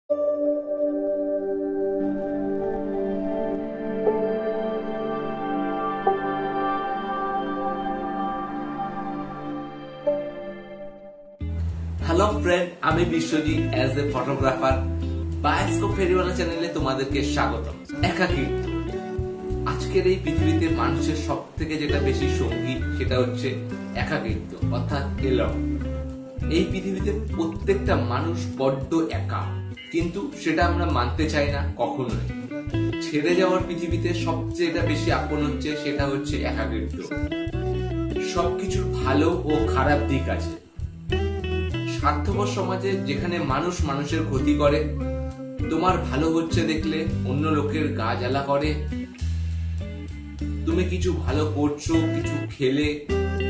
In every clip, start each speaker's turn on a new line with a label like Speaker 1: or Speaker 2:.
Speaker 1: Hello friend, আমি Biswajit as a photographer bioscope ফেরিওয়ালা চ্যানেলে তোমাদেরকে স্বাগত। একাকিত্ব আজকের এই পৃথিবীতে মানুষের সব থেকে যেটা বেশি সঙ্গী সেটা হচ্ছে একাকিত্ব অর্থাৎ এলন। এই পৃথিবীতে প্রত্যেকটা মানুষ বড্ড একা, কিন্তু সেটা আমরা মানতে চাই না কখনোই। ছেড়ে যাওয়ার পৃথিবীতে সবচেয়ে যেটা বেশি আপন হচ্ছে সেটা হচ্ছে একাকিত্ব। সবকিছুর ভালো ও খারাপ দিক আছে। স্বার্থপর সমাজে যেখানে মানুষ মানুষের ক্ষতি করে, তোমার ভালো হচ্ছে দেখলে অন্য লোকের গা জ্বালা করে, তুমি কিছু ভালো করছো কিছু খেলে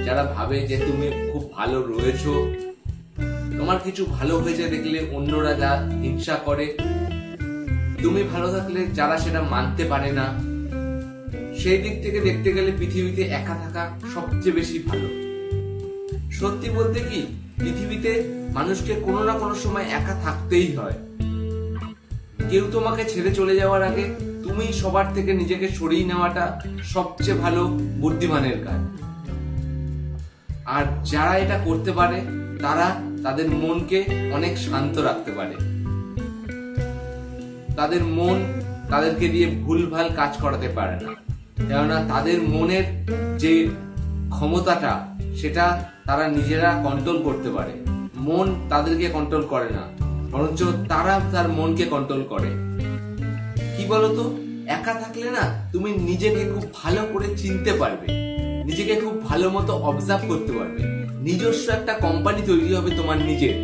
Speaker 1: যারা ভাবে যে তুমি খুব ভালো রয়েছো, তোমার কিছু ভালো হয়েছে দেখলে অন্যরা যা হিংসা করে, তুমি ভালো থাকলে যারা সেটা মানতে পারে না। সেই দিক থেকে দেখতে গেলে পৃথিবীতে একা থাকা সবচেয়ে বেশি ভালো। সত্যি বলতে কি, পৃথিবীতে মানুষকে কোনো না কোনো সময় একা থাকতেই হয়। কেউ তোমাকে ছেড়ে চলে যাওয়ার আগে তুমি সবার থেকে নিজেকে সরিয়ে নেওয়াটা সবচেয়ে ভালো বুদ্ধিমানের কাজ। আর যারা এটা করতে পারে তারা তাদের মনকে অনেক শান্ত রাখতে পারে। তাদের মন তাদেরকে দিয়ে ভুলভাল কাজ করাতে পারে না, কেননা তাদের মনের যে ক্ষমতাটা সেটা তারা নিজেরা কন্ট্রোল করতে পারে। মন তাদেরকে কন্ট্রোল করে না, বরঞ্চ তারা তার মনকে কন্ট্রোল করে। কি বলতো, একা থাকলে না তুমি নিজেকে খুব ভালো করে চিনতে পারবে, নিজেকে খুব ভালো মতো অবজার্ভ করতে পারবে, নিজস্ব একটা কোম্পানি তৈরি হবে তোমার নিজের।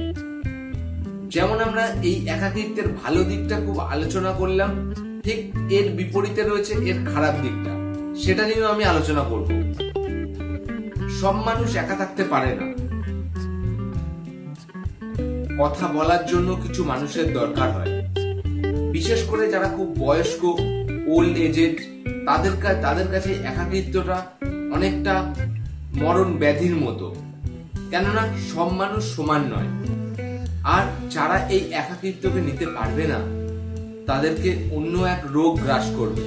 Speaker 1: যেমন আমরা এই একাকিত্বের ভালো দিকটা খুব আলোচনা করলাম, ঠিক এর বিপরীতে রয়েছে এর খারাপ দিকটা, সেটা নিয়েও আমি আলোচনা করব। সব মানুষ একা থাকতে পারে না। কথা বলার জন্য কিছু মানুষের দরকার হয়, বিশেষ করে যারা খুব বয়স্ক ওল্ড এজেড, তাদের কাছে একাকিত্বটা অনেকটা মরণ ব্যাধির মতো, কেননা সব মানুষ সমান নয়। আর যারা এই একাকিত্বকে নিতে পারবে না তাদেরকে অন্য এক রোগ গ্রাস করবে,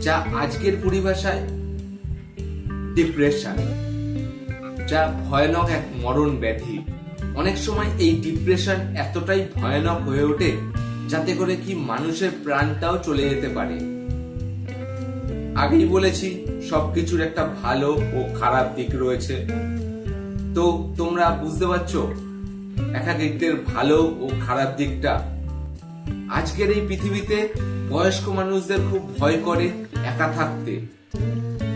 Speaker 1: যা আজকের পরিভাষায় ডিপ্রেশন, যা ভয়ানক এক মরণ ব্যাধি। অনেক সময় এই ডিপ্রেশন এতটাই ভয়ানক হয়ে ওঠে যাতে করে কি মানুষের প্রাণটাও চলে যেতে পারে। আগেই বলেছি সবকিছুর একটা ভালো ও খারাপ দিক রয়েছে, তো তোমরা বুঝতে পারছো একাকিত্বের ভালো ও খারাপ দিকটা। আজকের এই পৃথিবীতে বয়স্ক মানুষদের খুব ভয় করে একা থাকতে।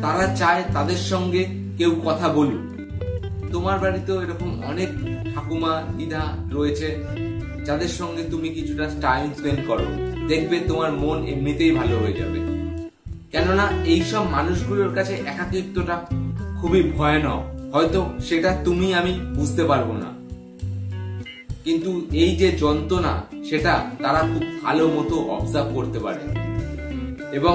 Speaker 1: তারা চায় তাদের সঙ্গে কেউ কথা বলুক। তোমার বাড়িতেও এরকম অনেক ঠাকুমা দিদা রয়েছে যাদের সঙ্গে তুমি কিছুটা টাইম স্পেন্ড করো, দেখবে তোমার মন এমনিতেই ভালো হয়ে যাবে। কেননা এইসব মানুষগুলোর কাছে একাকিত্বটা খুবই ভয়ানক। হয়তো সেটা তুমি আমি বুঝতে পারবো না, কিন্তু এই যে যন্ত্রণা সেটা তারা খুব ভালো মতো অবজার্ভ করতে পারে। এবং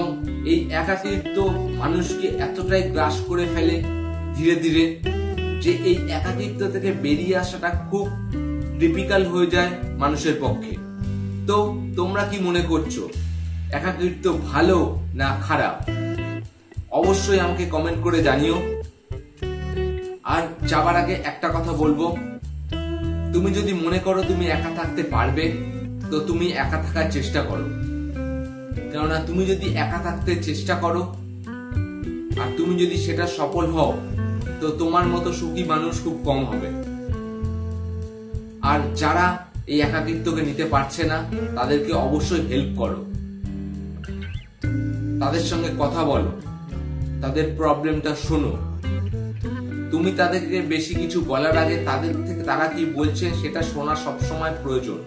Speaker 1: এই একাকিত্ব মানুষকে এতটাই গ্রাস করে ফেলে ধীরে ধীরে যে এই একাকিত্ব থেকে বেরিয়ে আসাটা খুব ডিফিকাল্ট হয়ে যায় মানুষের পক্ষে। তো তোমরা কি মনে করছো, একাকিত্ব ভালো না খারাপ? অবশ্যই আমাকে কমেন্ট করে জানিও। আর যাবার আগে একটা কথা বলবো, তুমি যদি মনে করো তুমি একা থাকতে পারবে তো তুমি একা থাকার চেষ্টা করো। কেননা তুমি যদি একা থাকতে চেষ্টা করো আর তুমি যদি সেটা সফল হও তো তোমার মতো সুখী মানুষ খুব কম হবে। আর যারা এই একাকিত্বকে নিতে পারছে না তাদেরকে অবশ্যই হেল্প করো, তাদের সঙ্গে কথা বলো, তাদের প্রবলেমটা শোনো। তুমি তাদেরকে বেশি কিছু বলার আগে তাদের থেকে তারা কি বলছে সেটা শোনা সবসময় প্রয়োজন।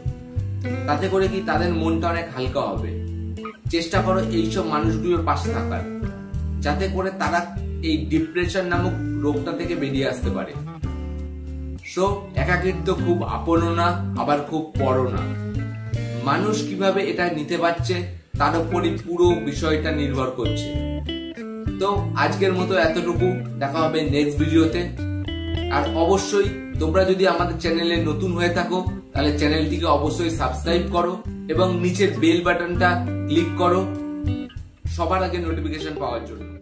Speaker 1: তাতে করে কি তাদের মনটা অনেক হালকা হবে। চেষ্টা করো এইসব মানুষগুলোর পাশে থাকার, যাতে করে তারা এই ডিপ্রেশন নামক রোগটা থেকে বেরিয়ে আসতে পারে। সো একাকিত্ব খুব আপনও না আবার খুব পরও না। মানুষ কিভাবে এটা নিতে পারছে তার উপরই পুরো বিষয়টা নির্ভর করছে। তো আজকের মতো এতটুকু, দেখা হবে নেক্সট ভিডিওতে। আর অবশ্যই তোমরা যদি আমাদের চ্যানেলে নতুন হয়ে থাকো তাহলে চ্যানেলটিকে অবশ্যই সাবস্ক্রাইব করো এবং নিচের বেল বাটনটা ক্লিক করো সবার আগে নোটিফিকেশন পাওয়ার জন্য।